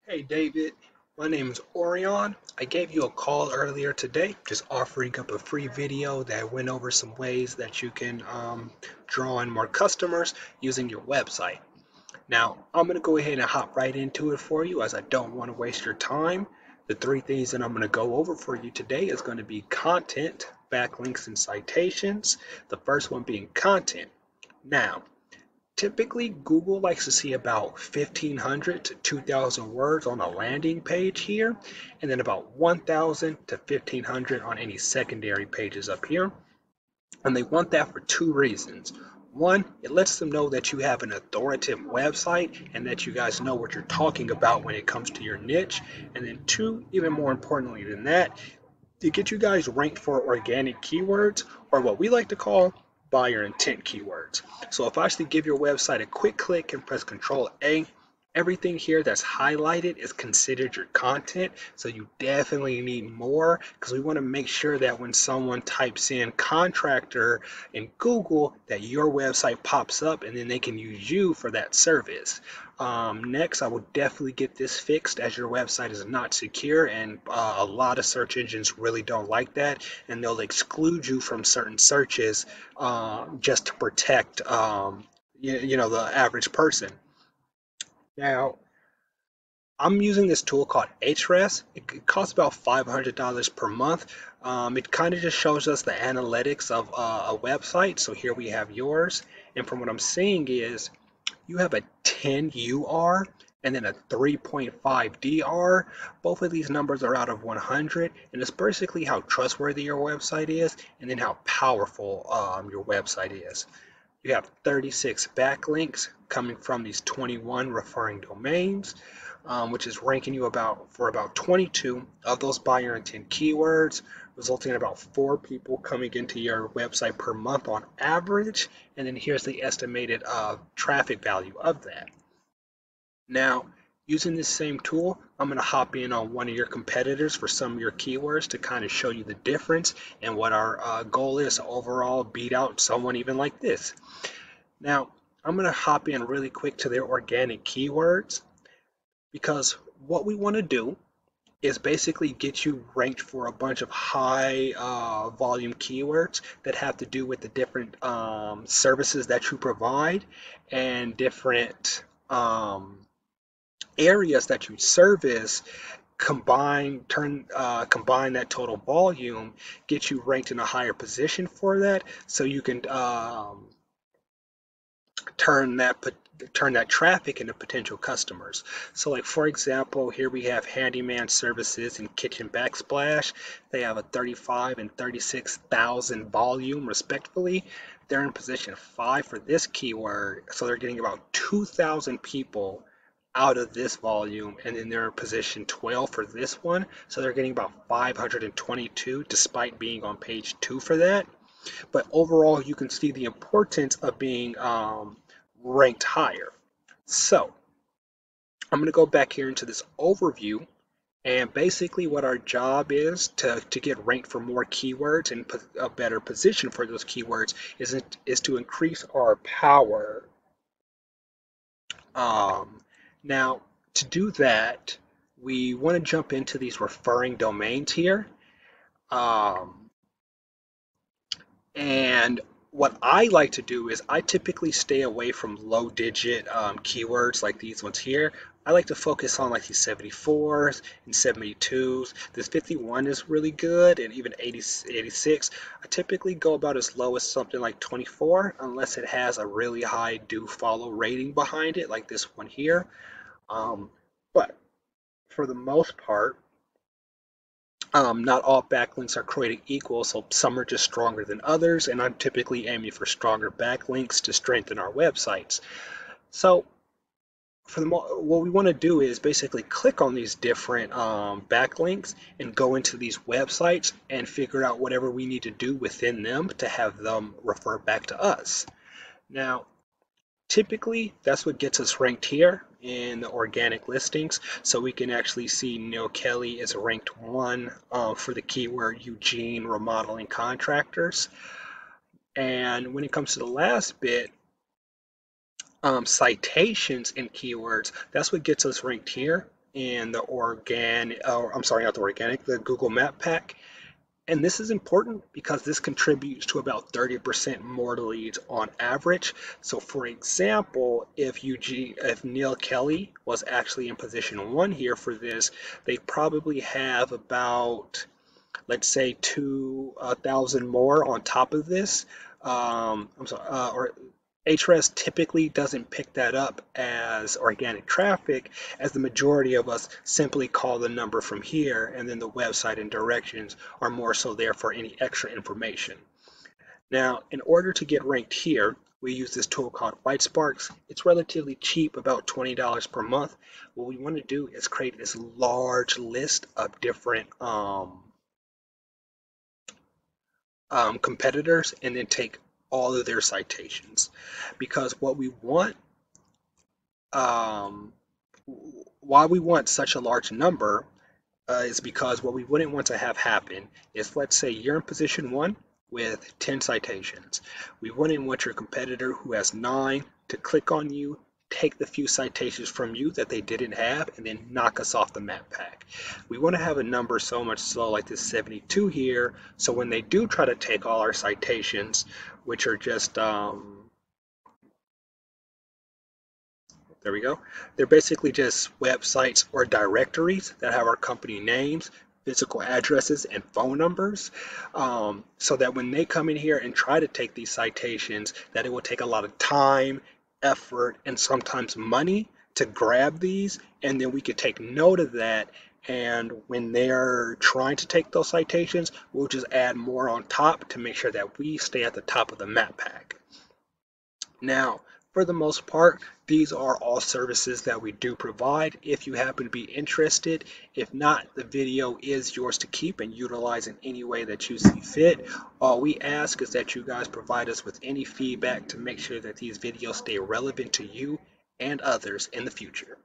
Hey David, my name is Orion. I gave you a call earlier today, just offering up a free video that went over some ways that you can draw in more customers using your website. Now, I'm going to go ahead and hop right into it for you as I don't want to waste your time. The three things that I'm going to go over for you today is going to be content, backlinks, and citations. The first one being content. Now, typically, Google likes to see about 1,500 to 2,000 words on a landing page here, and then about 1,000 to 1,500 on any secondary pages up here. And they want that for two reasons. One, it lets them know that you have an authoritative website and that you guys know what you're talking about when it comes to your niche. And then two, even more importantly than that, to get you guys ranked for organic keywords, or what we like to call buyer intent keywords. So if I actually give your website a quick click and press Control A, everything here that's highlighted is considered your content. So you definitely need more, because we want to make sure that when someone types in contractor in Google, that your website pops up and then they can use you for that service. Next, I will definitely get this fixed, as your website is not secure, and a lot of search engines really don't like that, and they'll exclude you from certain searches just to protect the average person. Now, I'm using this tool called Ahrefs. It costs about $500 per month. It kind of just shows us the analytics of a website. So here we have yours, and from what I'm seeing is you have a 10 UR and then a 3.5 DR. Both of these numbers are out of 100, and it's basically how trustworthy your website is and then how powerful your website is. You have 36 backlinks coming from these 21 referring domains, which is ranking you for about 22 of those buyer intent keywords, resulting in about 4 people coming into your website per month on average. And then here's the estimated traffic value of that. Now, using this same tool, I'm going to hop in on one of your competitors for some of your keywords to kind of show you the difference and what our goal is to overall beat out someone even like this. Now, I'm going to hop in really quick to their organic keywords, because what we want to do is basically get you ranked for a bunch of high volume keywords that have to do with the different services that you provide and different areas that you service. Combine that total volume, get you ranked in a higher position for that, so you can turn that traffic into potential customers. So like, for example, here we have handyman services and kitchen backsplash. They have a 35 and 36,000 volume respectively. They're in position 5 for this keyword, so they're getting about 2,000 people out of this volume, and then they're in position 12 for this one, so they're getting about 522 despite being on page 2 for that. But overall, you can see the importance of being ranked higher. So I'm going to go back here into this overview, and basically what our job is to get ranked for more keywords and a better position for those keywords is to increase our power. Now, to do that, we want to jump into these referring domains here. Um, And what I like to do is I typically stay away from low digit keywords like these ones here. I like to focus on like these 74s and 72s. This 51 is really good, and even 80, 86. I typically go about as low as something like 24, unless it has a really high do follow rating behind it, like this one here. But for the most part, not all backlinks are created equal, so some are just stronger than others, and I'm typically aiming for stronger backlinks to strengthen our websites. So what we want to do is basically click on these different backlinks and go into these websites and figure out whatever we need to do within them to have them refer back to us. Now, typically, that's what gets us ranked here in the organic listings. So we can actually see Neil Kelly is ranked 1 for the keyword Eugene remodeling contractors. And when it comes to the last bit, citations and keywords, that's what gets us ranked here. in the the Google Map Pack. And this is important because this contributes to about 30% more leads on average. So for example, if Neil Kelly was actually in position 1 here for this, they probably have about, let's say, 2,000 more on top of this. Or Ahrefs typically doesn't pick that up as organic traffic, as the majority of us simply call the number from here, and then the website and directions are more so there for any extra information. Now, in order to get ranked here, we use this tool called WhiteSparks. It's relatively cheap, about $20 per month. What we want to do is create this large list of different competitors and then take all of their citations, because what we want, um, why we want such a large number, is because what we wouldn't want to have happen is, let's say you're in position 1 with 10 citations. We wouldn't want your competitor who has 9 to click on you, take the few citations from you that they didn't have, and then knock us off the map pack. We want to have a number so much so like this 72 here, so when they do try to take all our citations, which are just there we go. They're basically just websites or directories that have our company names, physical addresses, and phone numbers, so that when they come in here and try to take these citations, that it will take a lot of time, effort, and sometimes money to grab these, and then we could take note of that, and when they're trying to take those citations, we'll just add more on top to make sure that we stay at the top of the map pack. Now, for the most part, these are all services that we do provide if you happen to be interested. If not, the video is yours to keep and utilize in any way that you see fit. All we ask is that you guys provide us with any feedback to make sure that these videos stay relevant to you and others in the future.